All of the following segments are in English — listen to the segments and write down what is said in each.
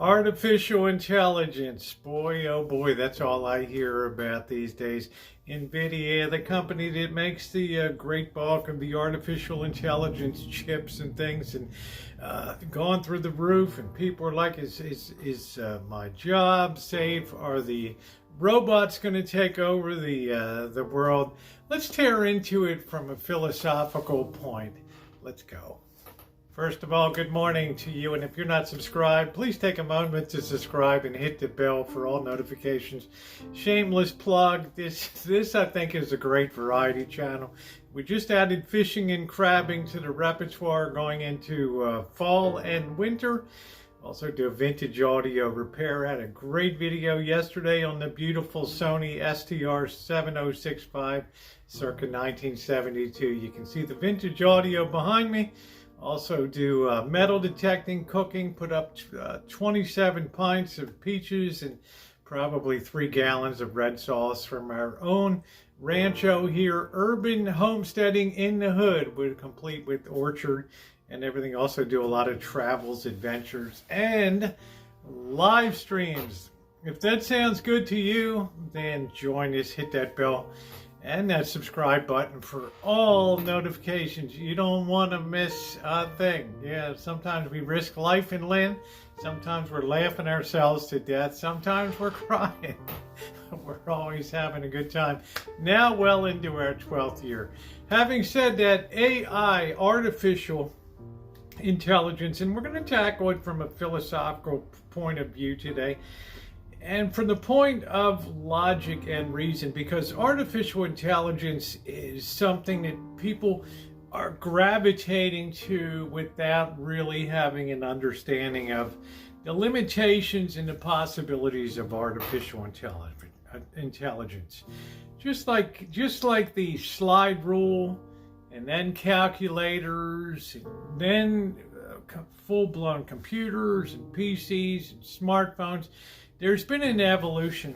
Artificial intelligence. Boy, oh boy, that's all I hear about these days. NVIDIA, the company that makes the great bulk of the artificial intelligence chips and things, and gone through the roof. And people are like, is my job safe? Are the robots going to take over the world? Let's tear into it from a philosophical point. Let's go. First of all, good morning to you, and if you're not subscribed, please take a moment to subscribe and hit the bell for all notifications. Shameless plug, this I think is a great variety channel. We just added fishing and crabbing to the repertoire going into fall and winter. Also do vintage audio repair. Had a great video yesterday on the beautiful Sony STR-7065 circa 1972. You can see the vintage audio behind me. Also do metal detecting, cooking, put up 27 pints of peaches and probably 3 gallons of red sauce from our own rancho here. Urban homesteading in the hood, complete with orchard and everything. Also do a lot of travels, adventures, and live streams. If that sounds good to you, then join us, hit that bell and that subscribe button for all notifications. You don't want to miss a thing. Yeah, sometimes we risk life and limb. Sometimes we're laughing ourselves to death. Sometimes we're crying. We're always having a good time. Now well into our 12th year. Having said that, AI, artificial intelligence, and we're going to tackle it from a philosophical point of view today. And from the point of logic and reason, because artificial intelligence is something that people are gravitating to without really having an understanding of the limitations and the possibilities of artificial intelligence. Just like the slide rule, and then calculators, and then full-blown computers and PCs and smartphones. There's been an evolution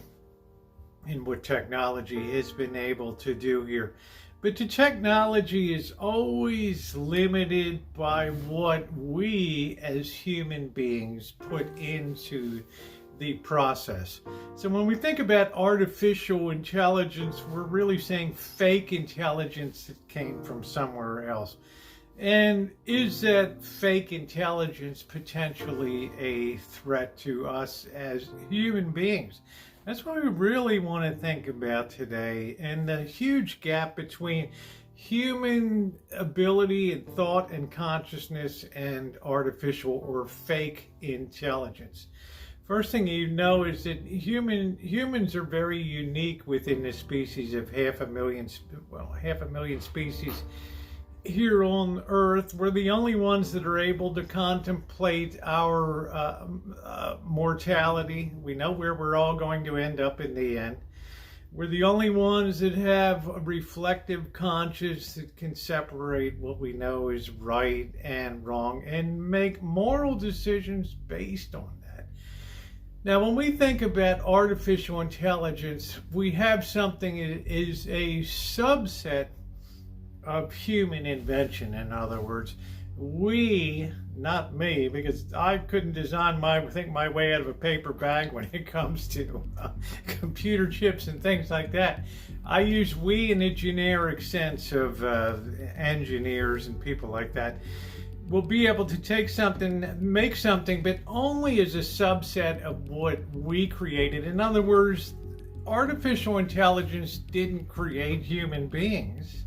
in what technology has been able to do here. But the technology is always limited by what we as human beings put into the process. So when we think about artificial intelligence, we're really saying fake intelligence that came from somewhere else. And is that fake intelligence potentially a threat to us as human beings? That's what we really want to think about today, and the huge gap between human ability and thought and consciousness and artificial or fake intelligence. First thing you know is that humans are very unique within the species of half a million species here on Earth. We're the only ones that are able to contemplate our mortality. We know where we're all going to end up in the end. We're the only ones that have a reflective conscience that can separate what we know is right and wrong and make moral decisions based on that. Now, when we think about artificial intelligence, we have something that is a subset of human invention. In other words, we, not me, because I couldn't design my way out of a paper bag when it comes to computer chips and things like that. I use we in a generic sense of engineers and people like that. Will be able to take something, make something, but only as a subset of what we created. In other words, artificial intelligence didn't create human beings.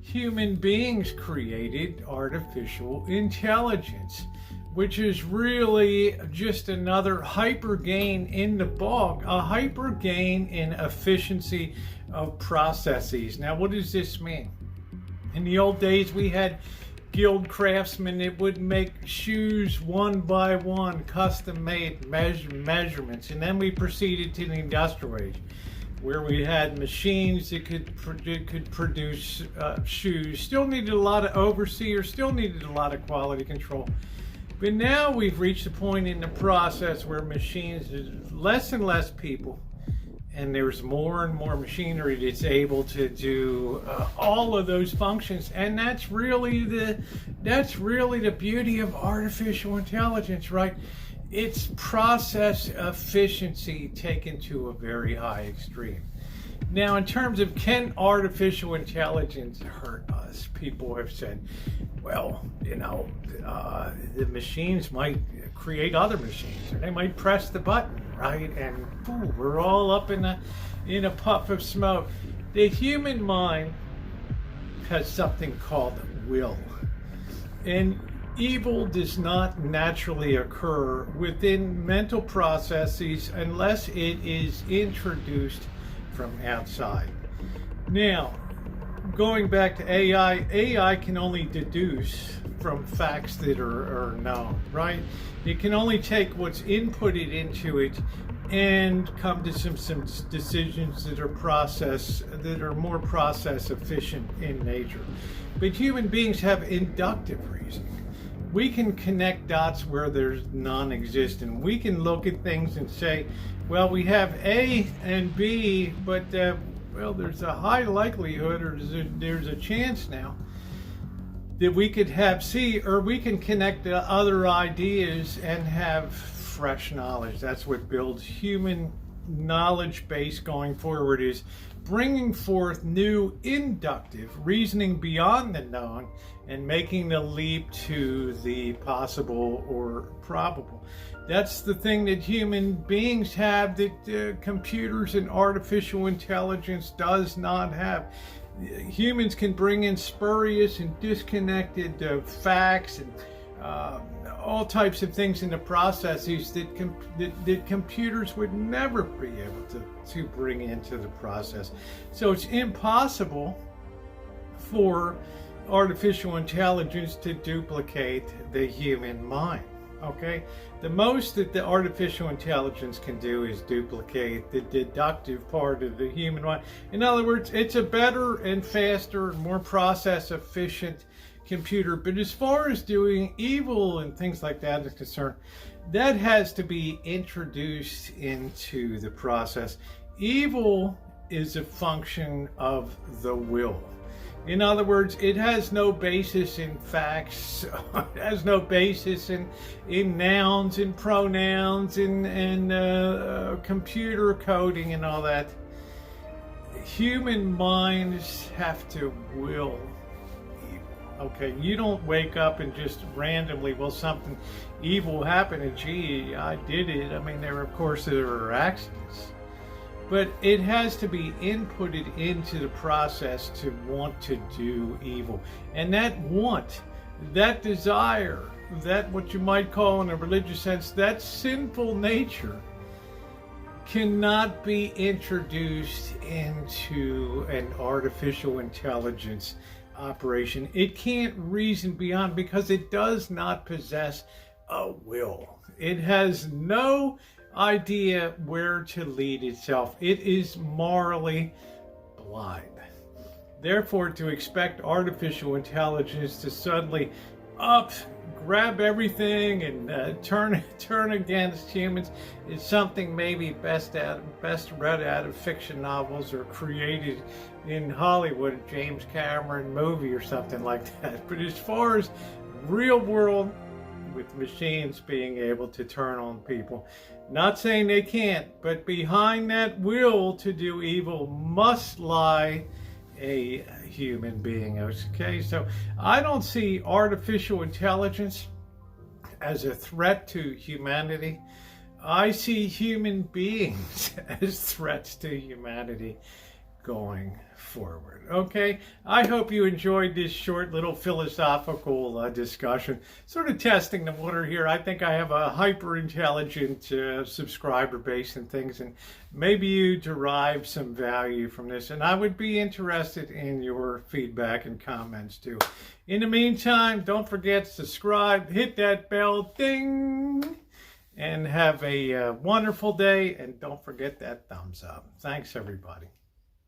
Human beings created artificial intelligence, which is really just another hyper gain in the bulk, a hyper gain in efficiency of processes. Now, what does this mean? In the old days, we had skilled craftsmen that would make shoes one by one, custom made measurements, and then we proceeded to the industrial age, where we had machines that could produce shoes. Still needed a lot of overseers, still needed a lot of quality control. But now we've reached a point in the process where machines, less and less people, and there's more and more machinery that's able to do all of those functions. And that's really the beauty of artificial intelligence, right? it's process efficiency taken to a very high extreme. Now, in terms of can artificial intelligence hurt us, people have said, well, the machines might create other machines, or they might press the button, right? And ooh, we're all up in a puff of smoke. The human mind has something called will. And evil does not naturally occur within mental processes unless it is introduced from outside. Now, going back to AI can only deduce from facts that are known, right? It can only take what's inputted into it and come to some decisions that are more process efficient in nature. But human beings have inductive reasoning. We can connect dots where there's non-existent. We can look at things and say, well, we have A and B, but well, there's a high likelihood, or there's a chance now that we could have C, or we can connect to other ideas and have fresh knowledge. That's what builds human knowledge base going forward, is bringing forth new inductive reasoning beyond the known and making the leap to the possible or probable. That's the thing that human beings have that computers and artificial intelligence does not have. Humans can bring in spurious and disconnected facts and all types of things into processes that computers would never be able to bring into the process. So it's impossible for artificial intelligence to duplicate the human mind. Okay? The most that the artificial intelligence can do is duplicate the deductive part of the human mind. In other words, it's a better and faster and more process efficient computer. But as far as doing evil and things like that is concerned, that has to be introduced into the process. Evil is a function of the will. In other words, it has no basis in facts, it has no basis in nouns, in pronouns, in computer coding and all that. Human minds have to will evil. Okay, you don't wake up and just randomly, well, something evil happened and gee, I did it. I mean, there are accidents. But it has to be inputted into the process to want to do evil. And that want, that desire, that what you might call in a religious sense, that sinful nature cannot be introduced into an artificial intelligence operation. It can't reason beyond because it does not possess a will. It has no idea where to lead itself. It is morally blind. Therefore, to expect artificial intelligence to suddenly grab everything and turn against humans is something maybe best read out of fiction novels or created in Hollywood, a James Cameron movie or something like that. But as far as real world, with machines being able to turn on people, not saying they can't, but behind that will to do evil must lie a human being. Okay, so I don't see artificial intelligence as a threat to humanity. I see human beings as threats to humanity going forward. Okay, I hope you enjoyed this short little philosophical discussion, sort of testing the water here. I think I have a hyper intelligent subscriber base and things, and maybe you derive some value from this, and I would be interested in your feedback and comments too. In the meantime, don't forget to subscribe, hit that bell, ding, and have a wonderful day, and don't forget that thumbs up. Thanks, everybody.